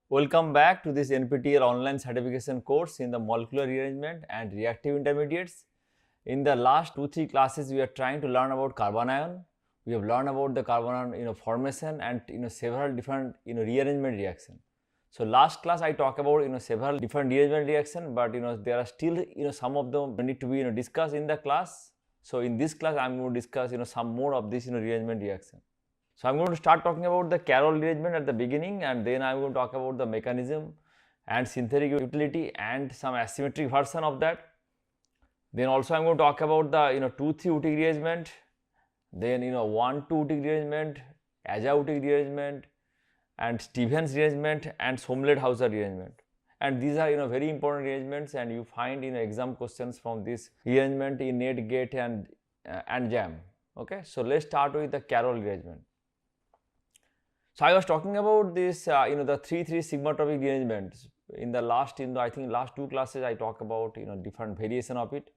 Welcome back to this NPTEL online certification course in the molecular rearrangement and reactive intermediates. In the last 2-3 classes, we are trying to learn about carbanion. We have learned about the carbanion formation and several different rearrangement reaction. So last class I talked about several different rearrangement reaction, but there are still some of them need to be discussed in the class. So in this class I am going to discuss some more of this rearrangement reaction. So, I am going to start talking about the Carroll rearrangement at the beginning, and then I am going to talk about the mechanism and synthetic utility and some asymmetric version of that. Then also I am going to talk about the 2-3 Utic rearrangement, then 1-2 Utic rearrangement, Aja-Utic rearrangement and Stevens rearrangement and Somlet-Hauser rearrangement. And these are very important rearrangements, and you find exam questions from this rearrangement in NET, GATE and JAM. Okay, so let us start with the Carroll rearrangement. So I was talking about this, the 3-3 sigma-tropic rearrangements. In the last, I think last 2 classes, I talked about different variation of it.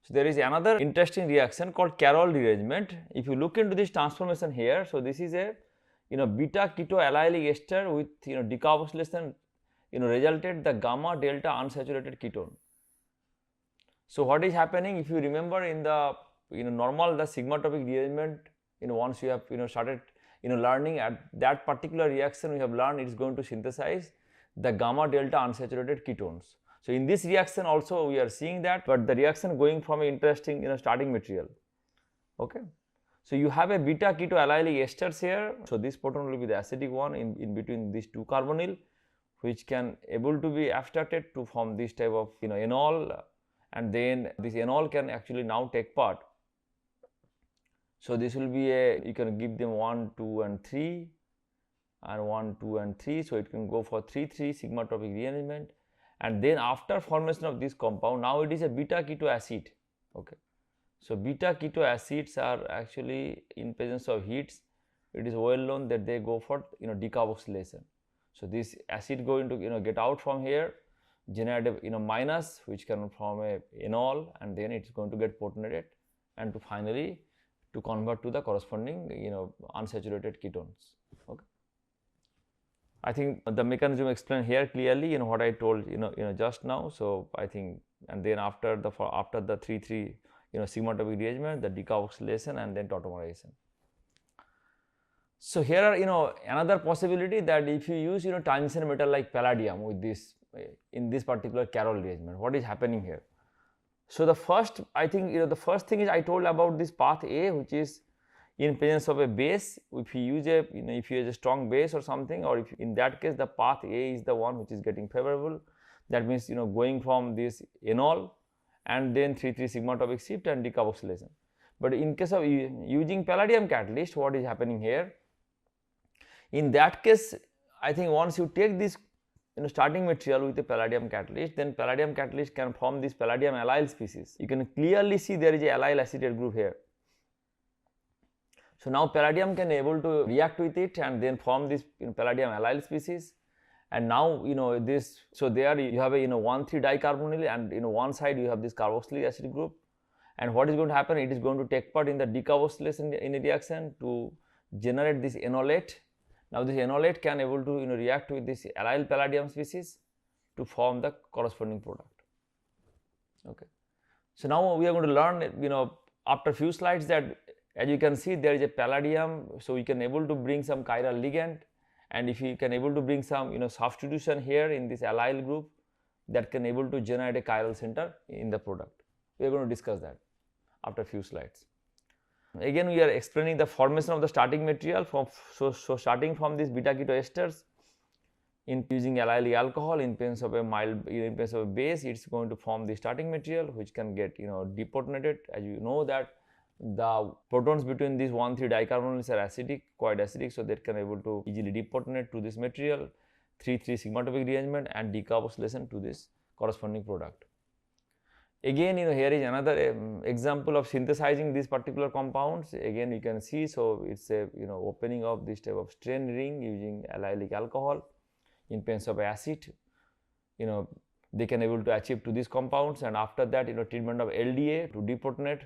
So there is another interesting reaction called Carroll rearrangement. If you look into this transformation here, so this is a beta keto allylic ester with decarboxylation resulted the gamma delta unsaturated ketone. So what is happening? If you remember in the normal the sigma-tropic rearrangement, once you have started learning at that particular reaction, we have learned it is going to synthesize the gamma delta unsaturated ketones. So in this reaction also we are seeing that, but the reaction going from an interesting starting material. Okay. So you have a beta keto allylic esters here. So this proton will be the acidic one in between these two carbonyl, which can able to be abstracted to form this type of enol, and then this enol can actually now take part. So this will be you can give them 1, 2 and 3 and 1, 2 and 3. So it can go for 3-3 sigma-tropic rearrangement, and then after formation of this compound, now it is a beta keto acid. Okay. So beta keto acids are actually in presence of heats, it is well known that they go for decarboxylation. So this acid going to get out from here, generate a minus which can form a enol, and then it is going to get protonated and to finally to convert to the corresponding unsaturated ketones. Okay. I think the mechanism explained here clearly what I told just now. So I think, and then after the 3-3 sigma-tropic rearrangement, the decarboxylation and then tautomerization. So here are another possibility that if you use transition metal like palladium with this in this particular Carroll rearrangement, what is happening here? So the first, I think the first thing is I told about this path A, which is in presence of a base. If you use a if you use a strong base or something, or if in that case the path A is the one which is getting favorable, that means going from this enol and then 3-3 sigma-tropic shift and decarboxylation. But in case of using palladium catalyst, what is happening here? In that case, I think once you take this starting material with a palladium catalyst, then palladium catalyst can form this palladium allyl species. You can clearly see there is a allyl acetate group here. So now palladium can able to react with it and then form this palladium allyl species, and now this, so there you have a 1,3 dicarbonyl, and one side you have this carboxylic acid group, and what is going to happen? It is going to take part in the decarboxylation in a reaction to generate this enolate. Now this enolate can able to react with this allyl palladium species to form the corresponding product. Okay. So now we are going to learn after few slides that, as you can see, there is a palladium, so we can able to bring some chiral ligand, and if you can able to bring some substitution here in this allyl group, that can able to generate a chiral center in the product. We are going to discuss that after few slides. Again we are explaining the formation of the starting material from, so starting from this beta keto esters in using allylic alcohol in presence of a mild, in presence of a base, it is going to form the starting material which can get deprotonated. As you know that the protons between these 1,3 dicarbonyls are acidic, quite acidic, so that can able to easily deprotonate to this material, 3-3 sigma-tropic rearrangement and decarboxylation to this corresponding product. Again here is another example of synthesizing these particular compounds. Again you can see, so it is a opening of this type of strain ring using allylic alcohol in presence of acid. They can able to achieve to these compounds, and after that treatment of LDA to deprotonate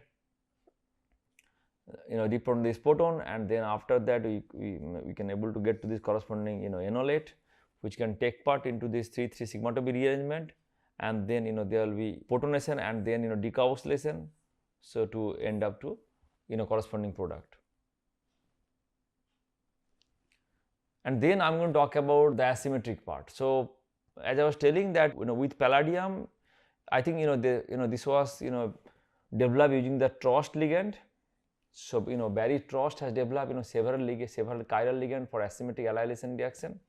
deprotonate this proton, and then after that we can able to get to this corresponding enolate, which can take part into this 3,3 sigma to be rearrangement, and then there will be protonation and then decarboxylation, so to end up to corresponding product. And then I am going to talk about the asymmetric part. So as I was telling that with palladium, I think this was developed using the Trost ligand. So Barry Trost has developed several chiral ligand for asymmetric allylation reaction.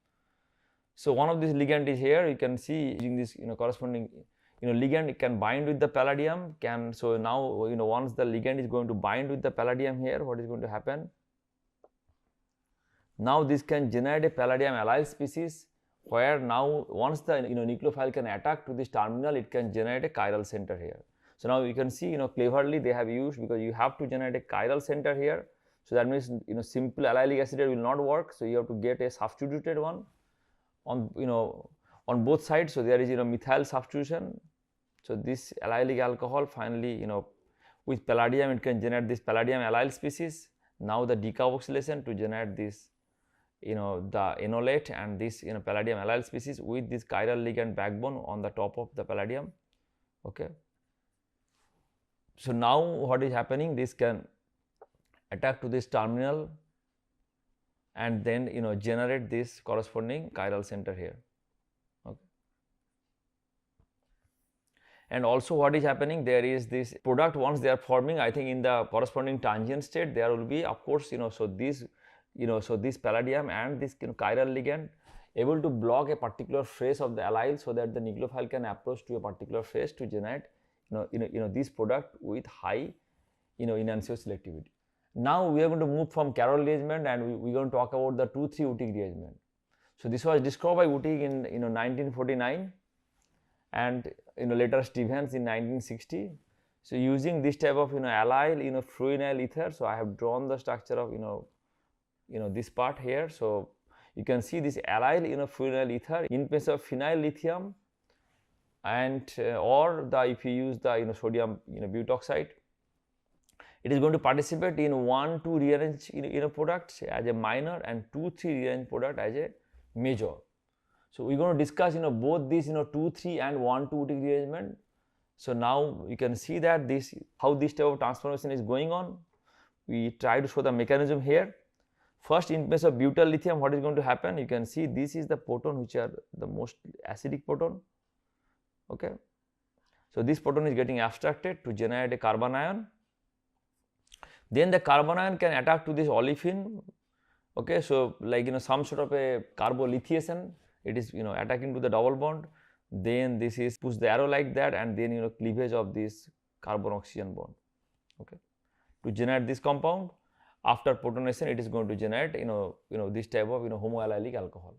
So one of these ligand is here. You can see using this corresponding ligand, it can bind with the palladium. So now once the ligand is going to bind with the palladium here, what is going to happen? Now this can generate a palladium allyl species, where now once the nucleophile can attack to this terminal, it can generate a chiral center here. So now you can see cleverly they have used, because you have to generate a chiral center here. So that means simple allylic acid will not work. So you have to get a substituted one on on both sides. So there is methyl substitution. So this allylic alcohol finally with palladium, it can generate this palladium allyl species. Now the decarboxylation to generate this the enolate and this palladium allyl species with this chiral ligand backbone on the top of the palladium. Okay. So now what is happening, this can attack to this terminal and then generate this corresponding chiral center here. Okay. And also what is happening, there is this product, once they are forming, I think in the corresponding tangent state there will be, of course so this so this palladium and this chiral ligand able to block a particular phase of the allyl, so that the nucleophile can approach to a particular phase to generate this product with high enantiomer selectivity. Now we are going to move from Carroll rearrangement, and we are going to talk about the 2,3 Wittig rearrangement. So this was discovered by Wittig in 1949, and later Stevens in 1960. So using this type of allyl fruenyl ether, so I have drawn the structure of this part here. So you can see this allyl fruenyl ether in place of phenyl lithium, and or if you use the sodium butoxide, it is going to participate in 1,2 rearranged products as a minor and 2,3 rearranged product as a major. So we are going to discuss both these 2,3 and 1,2 Wittig rearrangement. So now you can see that how this type of transformation is going on. We try to show the mechanism here. First, in place of butyl lithium, what is going to happen? You can see this is the proton which are the most acidic proton. Okay. So this proton is getting abstracted to generate a carbon ion. Then the carbon ion can attack to this olefin. Okay. So like some sort of a carbolithiation, it is attacking to the double bond. Then this is push the arrow like that, and then cleavage of this carbon oxygen bond. Okay. To generate this compound, after protonation, it is going to generate this type of homoallylic alcohol.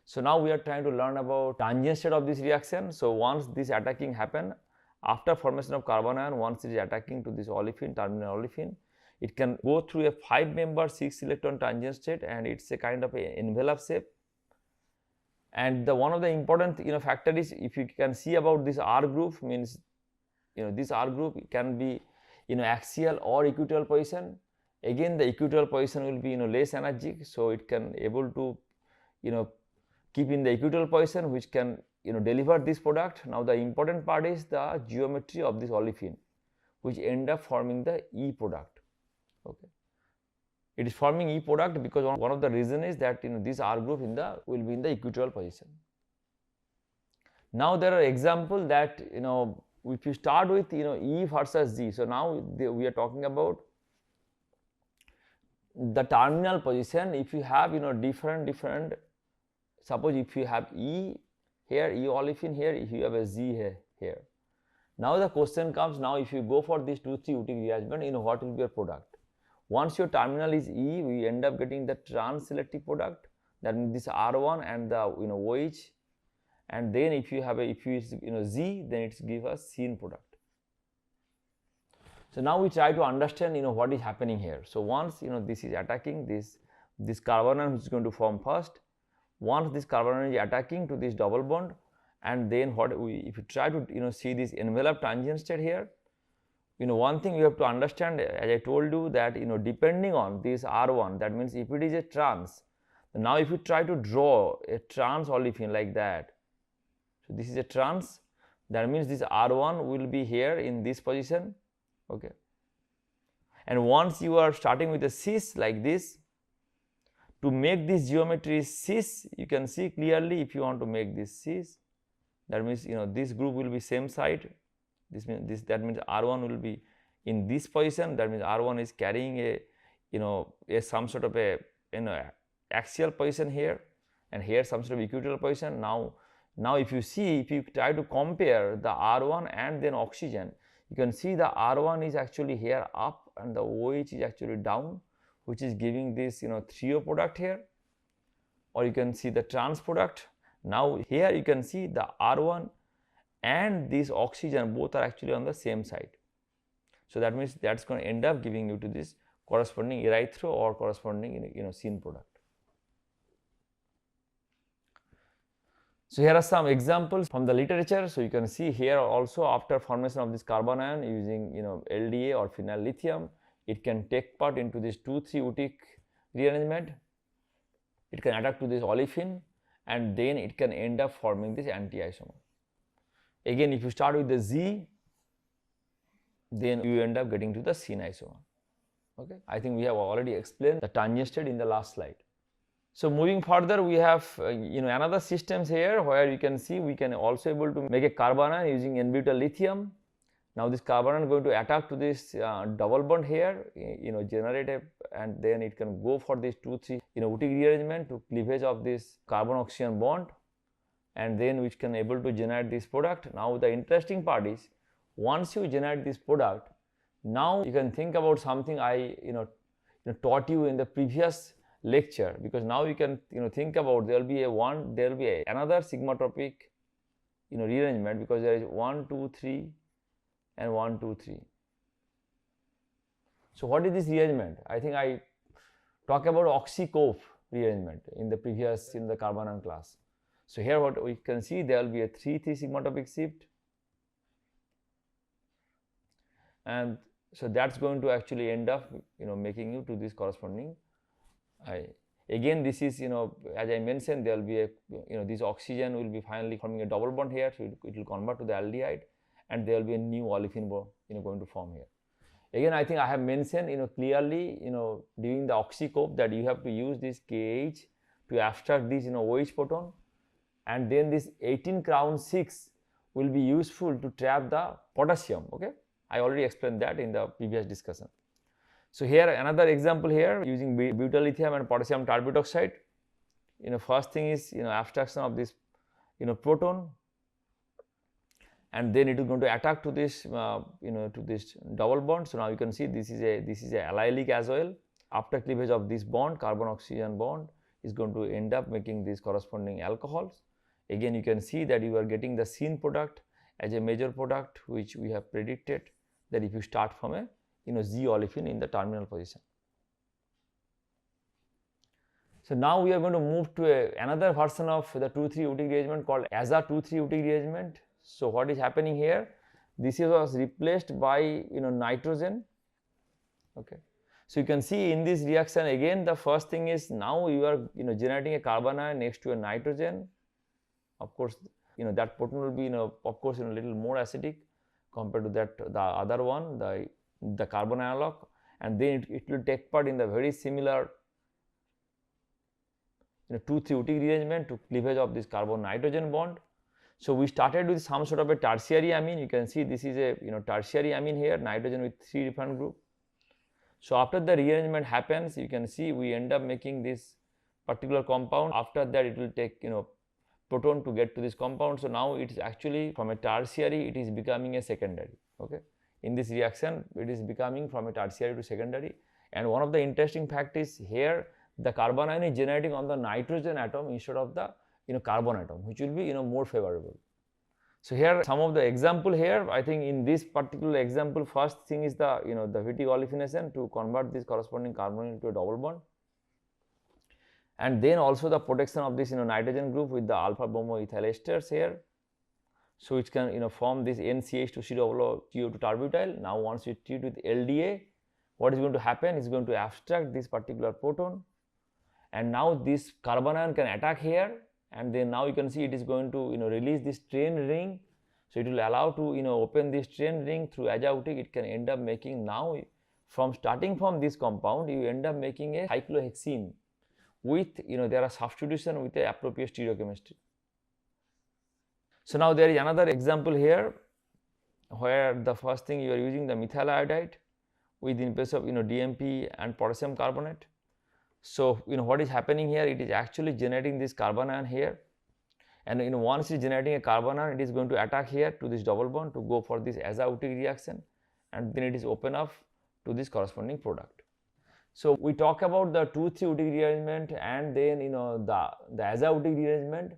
So now we are trying to learn about tangent state of this reaction. So once this attacking happen, after formation of carbon ion, once it is attacking to this olefin, terminal olefin, it can go through a 5-member 6 electron tangent state, and it's a kind of a envelope shape. And one of the important factor is, if you can see about this R group, means this R group can be axial or equatorial position. Again, the equatorial position will be less energetic, so it can able to keep in the equatorial position, which can deliver this product. Now the important part is the geometry of this olefin, which end up forming the E product. Okay. It is forming E product because one of the reason is that this R group will be in the equatorial position. Now there are examples that if you start with E versus Z. So now we are talking about the terminal position. If you have different, suppose if you have E here, E olefin here, if you have a Z here. Now the question comes, now if you go for this 2,3 Wittig rearrangement, what will be your product? Once your terminal is E, we end up getting the trans-selective product, that means this R1 and the OH, and then if you have Z, then it gives us syn product. So now we try to understand what is happening here. So once this is attacking this carbon ion, which is going to form first. Once this carbon ion is attacking to this double bond, and then if you try to see this envelope tangent state here, one thing you have to understand, as I told you, that depending on this R1, that means if it is a trans, Now if you try to draw a trans olefin like that, so this is a trans, that means this R1 will be here in this position, okay. And once you are starting with a cis like this, to make this geometry cis, you can see clearly if you want to make this cis, that means this group will be same side, that means R1 will be in this position, that means R1 is carrying a some sort of a axial position here, and here some sort of equatorial position. Now if you see, if you try to compare the R1 and then oxygen, you can see the R1 is actually here up and the OH is actually down, which is giving this 3O product here, or you can see the trans product. Now here you can see the R1 and this oxygen both are actually on the same side. So that means that's going to end up giving you to this corresponding erythro or corresponding syn product. So here are some examples from the literature. So you can see here also, after formation of this carbanion using LDA or phenyl lithium, it can take part into this 2,3 Utic rearrangement. It can attack to this olefin, and then it can end up forming this anti-isomer. Again, if you start with the Z, then you end up getting to the syn isomer. Okay, I think we have already explained the tangent state in the last slide. So moving further, we have another systems here where you can see we can also able to make a carbanion using N-butyl lithium. Now this carbanion is going to attack to this double bond here, generate a, and then it can go for this 2,3 Utic rearrangement to cleavage of this carbon oxygen bond, and then which can able to generate this product. Now the interesting part is, once you generate this product, now you can think about something I taught you in the previous lecture, because now you can think about there will be another sigmatropic rearrangement, because there is 1 2 3 and 1 2 3. So what is this rearrangement? I think I talked about oxy-cope rearrangement in the previous the carbanion class. So here what we can see, there will be a 3,3 sigmatropic shift, and so that's going to actually end up making you to this corresponding. Again, this is as I mentioned, there will be a this oxygen will be finally forming a double bond here, so it will convert to the aldehyde, and there will be a new olefin going to form here. Again, I think I have mentioned clearly during the oxy-cope that you have to use this KH to abstract this OH proton, and then this 18 crown 6 will be useful to trap the potassium. Okay, I already explained that in the previous discussion. So here another example here using butyl lithium and potassium tarbutoxide. First thing is abstraction of this proton, and then it is going to attack to this to this double bond. So now you can see this is a allylic as well. After cleavage of this bond, carbon oxygen bond is going to end up making these corresponding alcohols. Again, you can see that you are getting the syn product as a major product, which we have predicted that if you start from a Z olefin in the terminal position. So now we are going to move to another version of the 2,3 Utic rearrangement called AZA 2,3 Utic rearrangement. So what is happening here? This was replaced by nitrogen. Okay. So you can see in this reaction, again the first thing is, now you are generating a carbanion next to a nitrogen. Of course, that proton will be of course a little more acidic compared to that the other one, the carbon analog, and then it will take part in the very similar 2,3 Utic rearrangement to cleavage of this carbon nitrogen bond. So we started with some sort of a tertiary amine. You can see this is a tertiary amine here, nitrogen with 3 different group. So after the rearrangement happens, you can see we end up making this particular compound. After that, it will take proton to get to this compound. So now it is actually from a tertiary, it is becoming a secondary. Okay, in this reaction, it is becoming from a tertiary to secondary. And one of the interesting fact is here the carbanion is generating on the nitrogen atom instead of the carbon atom, which will be more favorable. So here some of the example here, I think in this particular example, first thing is the the Wittig olefination to convert this corresponding carbon into a double bond, and then also the protection of this nitrogen group with the alpha bromo ethyl esters here, so which can form this NCH2CO2 tarbutyl. Now once you treat with LDA, what is going to happen is going to abstract this particular proton, and now this carbanion can attack here, and then now you can see it is going to release this chain ring. So it will allow to open this chain ring through azoutic. It can end up making, now from starting from this compound, you end up making a cyclohexene with there are substitution with a appropriate stereochemistry. So now there is another example here where the first thing you are using the methyl iodide with in place of DMP and potassium carbonate. So what is happening here, it is actually generating this carbanion here, and once it is generating a carbanion, it is going to attack here to this double bond to go for this azoutic reaction, and then it is open up to this corresponding product. So we talk about the 2,3 Wittig rearrangement and then the azoutic rearrangement.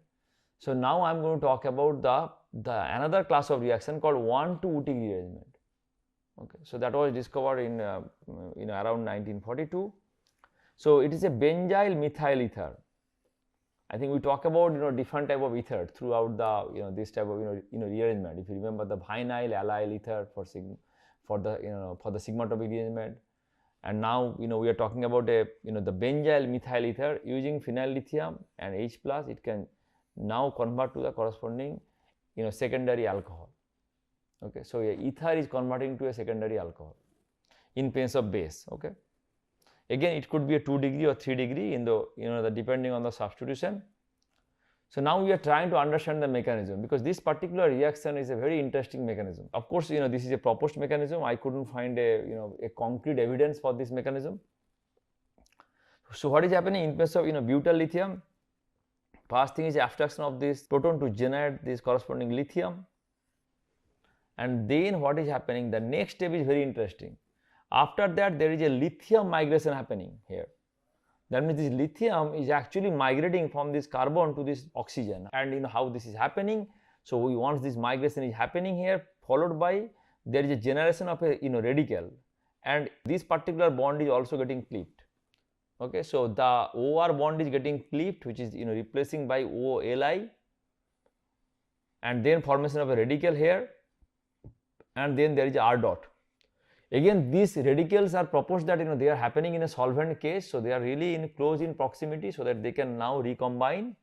So now I am going to talk about the another class of reaction called 1,2 Wittig rearrangement. Okay, so that was discovered in around 1942. So it is a benzyl methyl ether. I think we talk about different type of ether throughout the this type of rearrangement. If you remember the vinyl allyl ether for the sigmatopic rearrangement, and now we are talking about the benzyl methyl ether using phenyl lithium and H plus. It can now convert to the corresponding secondary alcohol. Okay, so ether is converting to a secondary alcohol in place of base. Okay, again it could be a 2 degree or 3 degree in the depending on the substitution. So now we are trying to understand the mechanism, because this particular reaction is a very interesting mechanism. Of course this is a proposed mechanism. I couldn't find a concrete evidence for this mechanism. So what is happening in place of butyl lithium? First thing is abstraction of this proton to generate this corresponding lithium, and then what is happening, the next step is very interesting. After that there is a lithium migration happening here. That means this lithium is actually migrating from this carbon to this oxygen, and how this is happening. So once this migration is happening here, followed by there is a generation of a radical, and this particular bond is also getting clipped. Okay, so the OR bond is getting clipped, which is replacing by OLI, and then formation of a radical here, and then there is R dot. Again these radicals are proposed that they are happening in a solvent case, so they are really close in proximity, so that they can now recombine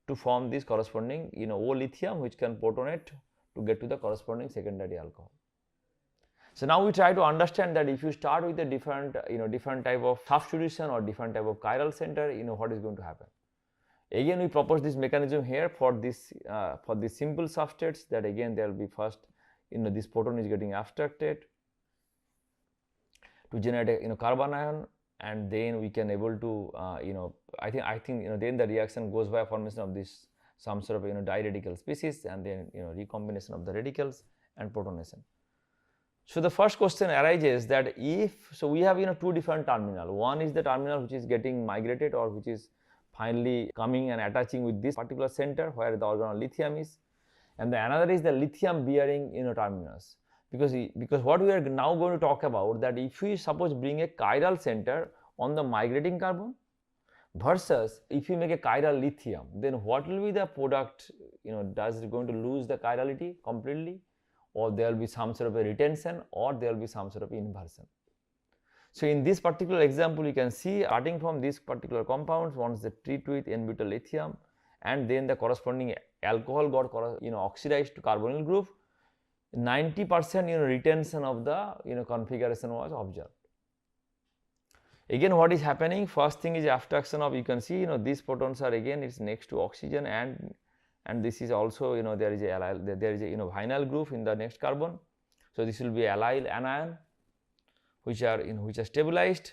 to form this corresponding O lithium, which can protonate to get to the corresponding secondary alcohol. So now we try to understand that if you start with a different type of substitution or different type of chiral center, what is going to happen. Again we propose this mechanism here for this simple substrates, that again there will be first this proton is getting abstracted to generate a carbanion, and then we can able to I think then the reaction goes by formation of this some sort of diradical species, and then recombination of the radicals and protonation. So the first question arises that so we have two different terminal. One is the terminal which is getting migrated, or which is finally coming and attaching with this particular center where the organelle lithium is, and the another is the lithium bearing terminus. Because what we are now going to talk about, that if we suppose bring a chiral center on the migrating carbon versus if you make a chiral lithium, then what will be the product? Does it going to lose the chirality completely, or there will be some sort of a retention, or there will be some sort of inversion? So in this particular example you can see, starting from this particular compounds, once they treat with N-butyl lithium, and then the corresponding alcohol got oxidized to carbonyl group, 90% retention of the configuration was observed. Again what is happening, first thing is abstraction of, you can see these protons are again it's next to oxygen, and this is also there is a vinyl group in the next carbon. So this will be allyl anion which are stabilized.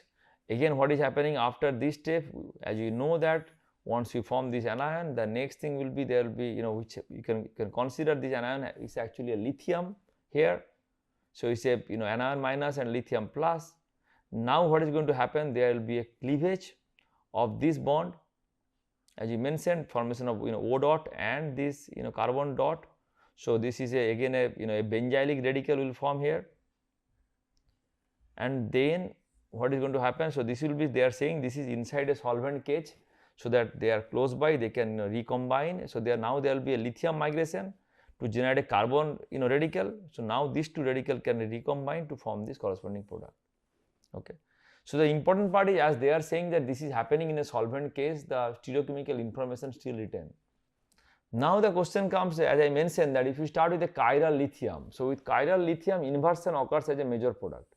Again what is happening after this step, as you know that once you form this anion, the next thing will be there will be which you can consider this anion is actually a lithium here. So it's a anion minus and lithium plus. Now what is going to happen, there will be a cleavage of this bond, as you mentioned, formation of O dot and this carbon dot. So this is again a benzylic radical will form here, and then what is going to happen, so this will be, they are saying this is inside a solvent cage, so that they are close by, they can recombine. So now there will be a lithium migration to generate a carbon radical. So now these two radical can recombine to form this corresponding product. Okay, So the important part is, as they are saying that this is happening in a solvent case, the stereochemical information still retained. Now the question comes, as I mentioned, that if you start with a chiral lithium, so with chiral lithium, inversion occurs as a major product.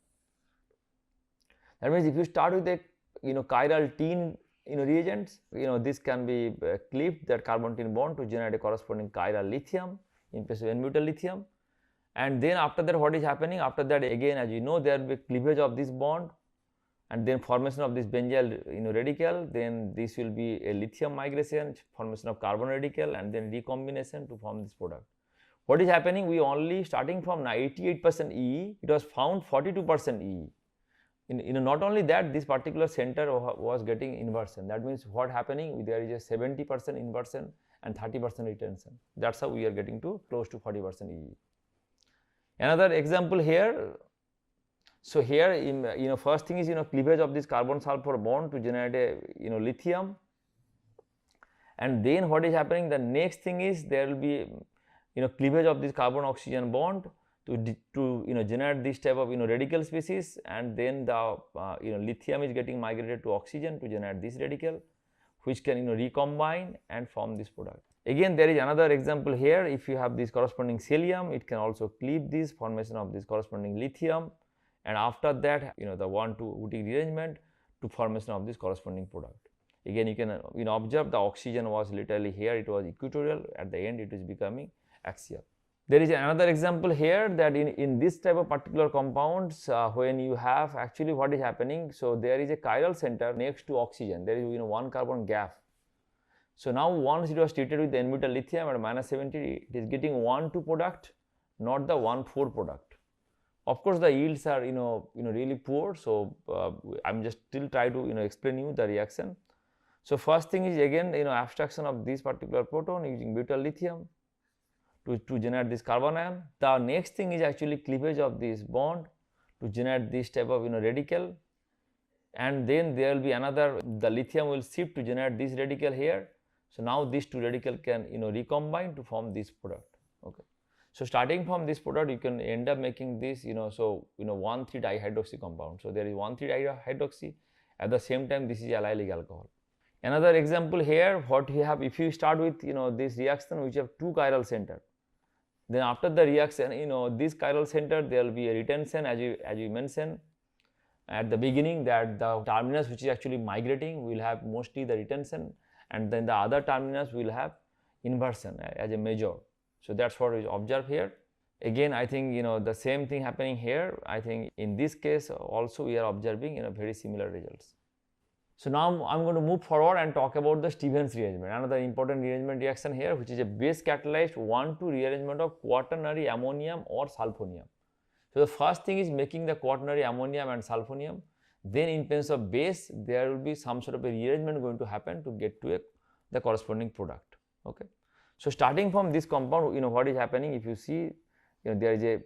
That means if you start with a chiral tin reagents, this can be clipped, that carbon-tin bond, to generate a corresponding chiral lithium in place of n-butyl lithium. And then after that, what is happening? After that, again, as you know, there will be cleavage of this bond, and then formation of this benzyl radical. Then this will be a lithium migration, formation of carbon radical, and then recombination to form this product. What is happening? We only starting from 88% EE, it was found 42% EE. Not only that, this particular center was getting inversion. That means what happening? There is a 70% inversion and 30% retention. That's how we are getting to close to 40% EE. Another example here. So here, first thing is cleavage of this carbon sulfur bond to generate a lithium, and then what is happening? The next thing is there will be cleavage of this carbon oxygen bond to generate this type of radical species, and then the lithium is getting migrated to oxygen to generate this radical, which can recombine and form this product. Again, there is another example here. If you have this corresponding cerium, it can also cleave this formation of this corresponding lithium, and after that the 1,2 rearrangement to formation of this corresponding product. Again, you can observe the oxygen was literally here, it was equatorial, at the end it is becoming axial. There is another example here, that in this type of particular compounds, when you have actually what is happening, so there is a chiral center next to oxygen, there is one carbon gap. So now once it was treated with the n-butyl lithium at -70, it is getting 1,2 product, not the 1,4 product. Of course, the yields are really poor, so I'm just still try to explain you the reaction. So first thing is again abstraction of this particular proton using butyl lithium to generate this carbon ion. The next thing is actually cleavage of this bond to generate this type of radical, and then there will be another, the lithium will shift to generate this radical here. So now these two radical can recombine to form this product. Okay. So starting from this product, you can end up making this 1,3-dihydroxy compound. So there is 1,3-dihydroxy. At the same time, this is allylic alcohol. Another example here, what you have, if you start with this reaction which have two chiral center, then after the reaction, this chiral center, there will be a retention, as you mentioned at the beginning, that the terminus which is actually migrating will have mostly the retention, and then the other terminus will have inversion as a major. So that's what is observed here. Again, I think the same thing happening here. I think in this case also we are observing very similar results. So now I'm going to move forward and talk about the Stevens rearrangement, another important rearrangement reaction here, which is a base catalyzed 1,2 rearrangement of quaternary ammonium or sulfonium. So the first thing is making the quaternary ammonium and sulfonium. Then in terms of base, there will be some sort of a rearrangement going to happen to get to the corresponding product. Okay. So starting from this compound, what is happening? If you see, there is a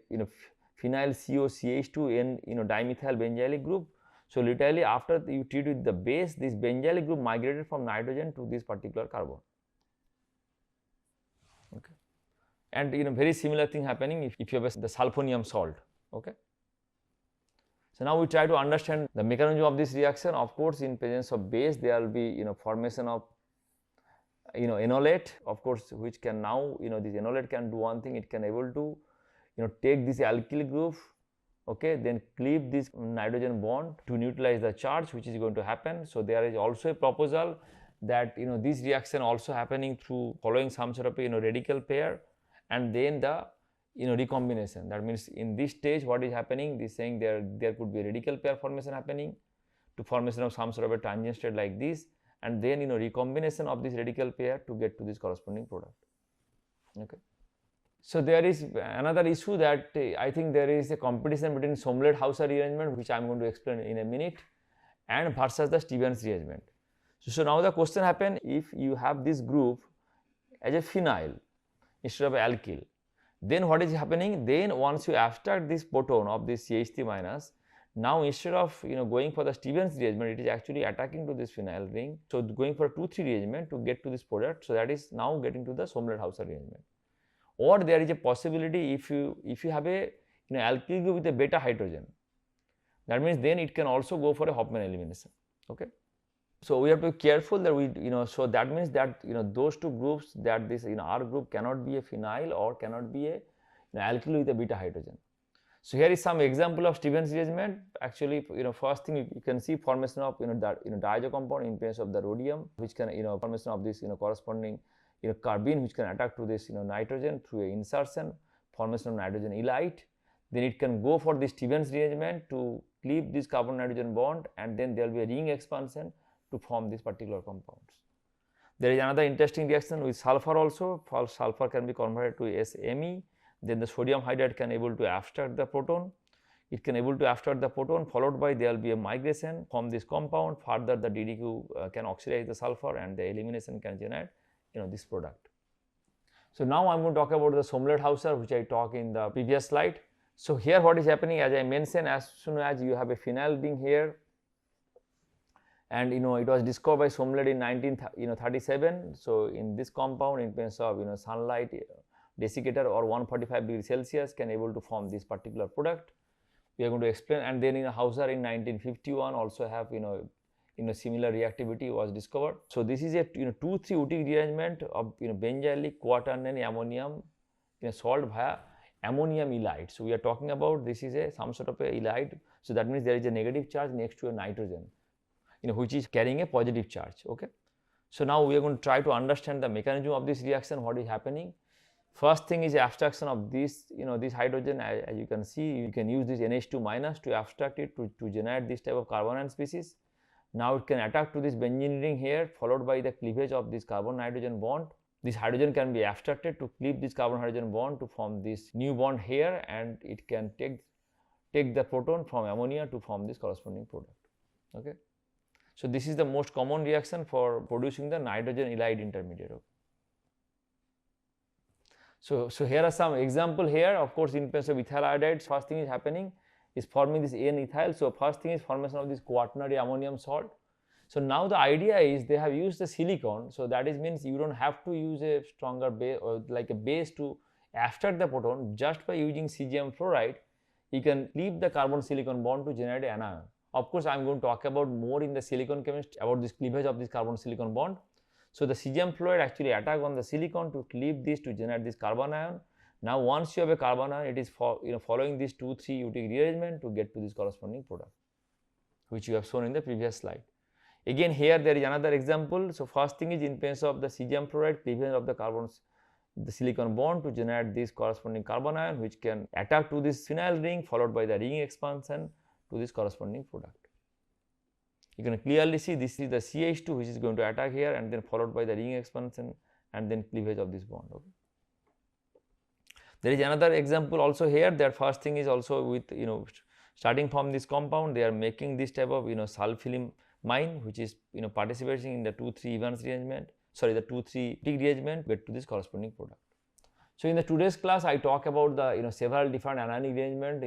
phenyl COCH2 dimethyl benzylic group. So literally after you treat with the base, this benzylic group migrated from nitrogen to this particular carbon. Okay. And very similar thing happening if you have the sulfonium salt. Okay. So now we try to understand the mechanism of this reaction. Of course, in presence of base, there will be formation of enolate, of course, which can now this enolate can do one thing. It can able to take this alkyl group, okay, then cleave this nitrogen bond to neutralize the charge, which is going to happen. So there is also a proposal that this reaction also happening through following some sort of radical pair, and then the recombination. That means in this stage what is happening, this saying there could be a radical pair formation happening to formation of some sort of a tangent state like this, and then recombination of this radical pair to get to this corresponding product. Okay. So there is another issue that I think there is a competition between Somlet-Hausser rearrangement, which I am going to explain in a minute, and versus the Stevens rearrangement. So now the question happen, if you have this group as a phenyl instead of alkyl, then what is happening? Then once you abstract this proton of this CH3 minus, now instead of going for the Stevens rearrangement, it is actually attacking to this phenyl ring. So going for a 2,3 rearrangement to get to this product. So that is now getting to the Somlet-Hausser rearrangement. Or there is a possibility if you have a alkyl group with a beta hydrogen, That means then it can also go for a Hofmann elimination. Okay. So we have to be careful that we, so that means that, those two groups, that this, R group cannot be a phenyl or cannot be a alkyl with a beta hydrogen. So here is some example of Stevens rearrangement. Actually, first thing you can see formation of, that, diazo compound in place of the rhodium, which can, formation of this, corresponding, carbene, which can attack to this, nitrogen through a insertion, formation of nitrogen ylite. Then it can go for the Stevens rearrangement to cleave this carbon nitrogen bond, and then there will be a ring expansion to form these particular compounds. There is another interesting reaction with sulfur also. Sulfur can be converted to SMe. Then the sodium hydride can able to abstract the proton. It can able to abstract the proton, followed by there will be a migration from this compound. Further, the DDQ can oxidize the sulfur, and the elimination can generate, this product. So now I am going to talk about the Somlet-Hausser, which I talked in the previous slide. So here what is happening, as I mentioned, as soon as you have a phenyl ring here, and it was discovered by Somlet in 1937. So in this compound, in presence of sunlight desiccator or 145 degrees Celsius can able to form this particular product. We are going to explain. And then Hausser in 1951 also have similar reactivity was discovered. So this is a 2,3 Utic rearrangement of benzylic quaternary ammonium salt via ammonium ylide. So we are talking about this is some sort of a ylide. So that means there is a negative charge next to a nitrogen, which is carrying a positive charge. Okay. So now we are going to try to understand the mechanism of this reaction, what is happening. First thing is abstraction of this, this hydrogen. As you can see, you can use this NH2 minus to abstract it to generate this type of carbanion species. Now it can attack to this benzene ring here, followed by the cleavage of this carbon nitrogen bond. This hydrogen can be abstracted to cleave this carbon hydrogen bond to form this new bond here, and it can take the proton from ammonia to form this corresponding product. Okay. So this is the most common reaction for producing the nitrogen ylide intermediate. Okay. So here are some example here. Of course, in case of ethyl iodides, first thing is happening is forming this N-ethyl. So first thing is formation of this quaternary ammonium salt. So now the idea is they have used the silicon. So that is means you don't have to use a stronger base or like a base to abstract the proton. Just by using cesium fluoride, you can leave the carbon silicon bond to generate an anion. Of course, I am going to talk about more in the silicon chemistry about this cleavage of this carbon silicon bond. So the cesium fluoride actually attack on the silicon to cleave this to generate this carbon ion. Now once you have a carbon ion, it is following this 2,3 Utic rearrangement to get to this corresponding product, which you have shown in the previous slide. Again here there is another example. So first thing is in presence of the cesium fluoride, cleavage of the silicon bond to generate this corresponding carbon ion, which can attack to this phenyl ring, followed by the ring expansion to this corresponding product. You can clearly see this is the CH2 which is going to attack here, and then followed by the ring expansion and then cleavage of this bond. Okay. There is another example also here. That first thing is also with starting from this compound, they are making this type of sulfilamine, which is participating in the 2,3 Evans rearrangement. Sorry, the 2,3 Utic rearrangement get to this corresponding product. So in the today's class, I talk about the several different anionic rearrangement.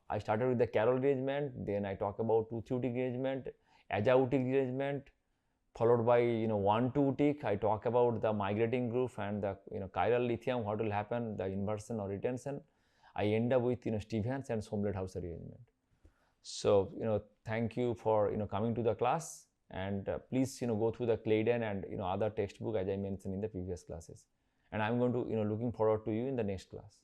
I started with the Carroll rearrangement, then I talk about 2,3 Utic rearrangement, aza-Utic rearrangement, followed by 1,2 Utic. I talk about the migrating group and the chiral lithium, what will happen, the inversion or retention. I end up with Stevens and Somlet-Hausser rearrangement. So thank you for coming to the class, and please go through the Claydon and other textbook as I mentioned in the previous classes. And I am going to looking forward to you in the next class.